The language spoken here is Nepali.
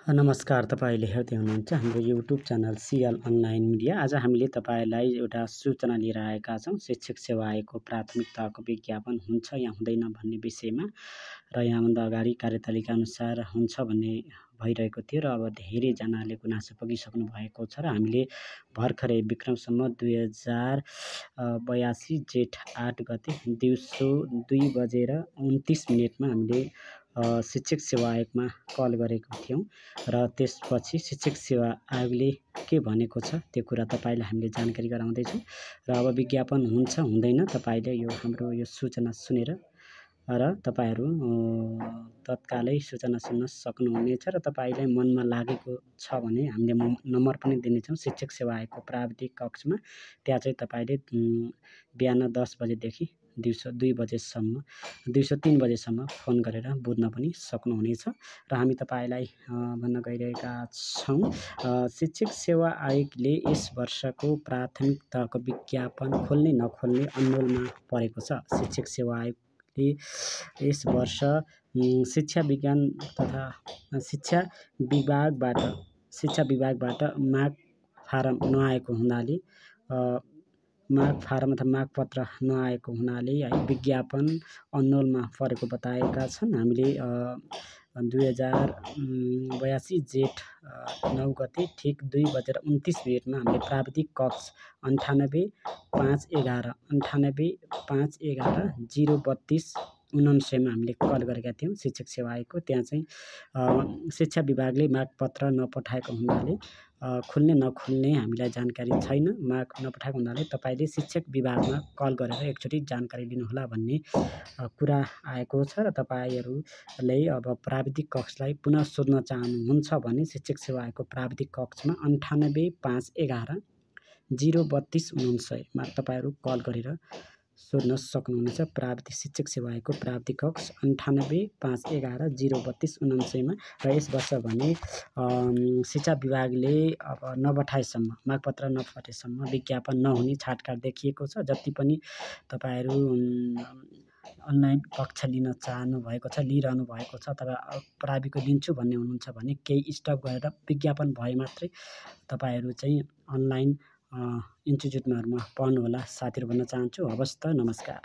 नमस्कार, तपाईले हेर्दै हुनुहुन्छ हाम्रो YouTube channel Cl online media. आज हामीले तपाईलाई एउटा सूचना लिएर आएका छौँ। शिक्षक सेवा आयोगको प्राथमिक तहको विज्ञापन हुन्छ या हुँदैन भन्ने विषयमा र यहाँभन्दा अगाडि कार्यतालिका अनुसार हुन्छ भन्ने भइरहेको थियो र अब धेरैजनाले गुनासो पुगिसक्नु भएको छ र हामीले भर्खरै विक्रम सम्वत 2082 जेठ 8 गते दिउँसो 2:29 हामीले शिक्षक सेवा आयोगमा कल गरेको थियौँ र त्यसपछि शिक्षक सेवा आयोगले के भनेको छ त्यो कुरा तपाईलाई हामीले जानकारी गराउँदैछौँ र अब विज्ञापन हुन्छ हुँदैन तपाईले हाम्रो यो सूचना सुनेर र तपाईहरू तत्कालै सूचना सुन्न सक्नुहुनेछ र तपाईलाई मनमा लागेको छ भने हामीले नम्बर पनि दिनेछौँ शिक्षक सेवा आयोगको प्राविधिक कक्षमा। त्यहाँ चाहिँ तपाईले बिहान 10 बजेदेखि दिउँसो 2 बजेसम्म दिउँसो 3 बजेसम्म फोन गरेर बुझ्न पनि सक्नुहुनेछ र हामी तपाईलाई भन्न गइरहेका छौँ शिक्षक सेवा आयोगले यस वर्षको प्राथमिक तहको विज्ञापन खोल्ने नखोल्ने अन्योलमा परेको छ। शिक्षक सेवा आयोगले यस वर्ष शिक्षा विज्ञान तथा शिक्षा विभागबाट माग फारम नआएको हुनाले माग फारम अथवा मागपत्र नआएको हुनाले है विज्ञापन अन्योलमा परेको बताएका छन्। हामीले 2082 जेठ 9 गते ठिक 2:29 हामीले प्राविधिक कक्ष 98 511 032 हामीले कल गरेका थियौँ शिक्षक सेवा आयोगको। त्यहाँ चाहिँ शिक्षा विभागले मागपत्र नपठाएको हुनाले खुल्ने नखुल्ने हामीलाई जानकारी छैन। माग नपठाएको हुनाले तपाईले शिक्षक विभागमा कल गरेर एकचोटि जानकारी लिनुहोला भन्ने कुरा आएको छ र तपाईहरूले अब प्राविधिक कक्षलाई पुनः सोध्न चाहनुहुन्छ भने शिक्षक सेवा आयोगको प्राविधिक कक्षमा 98 511 032 मा तपाईहरू कल गरेर सोध्न सक्नुहुनेछ। प्राविधिक शिक्षक सेवा आयोगको प्राविधिक कक्ष 98 511 032 मा र यस वर्ष भने शिक्षा विभागले अब नपठाएसम्म मागपत्र नपठाएसम्म विज्ञापन नहुने छाटकाट देखिएको छ। जति पनि तपाईहरू अनलाइन कक्षा लिन चाहनु भएको छ लिइरहनु भएको छ अथवा प्राविको लिन्छु भन्ने हुनुहुन्छ भने केही स्टप गरेर विज्ञापन भए मात्रै तपाईहरू चाहिँ अनलाइन इन्स्टिट्युटमा पढ्नुहोला साथीहरू भन्न चाहन्छु। हवस् त, नमस्कार।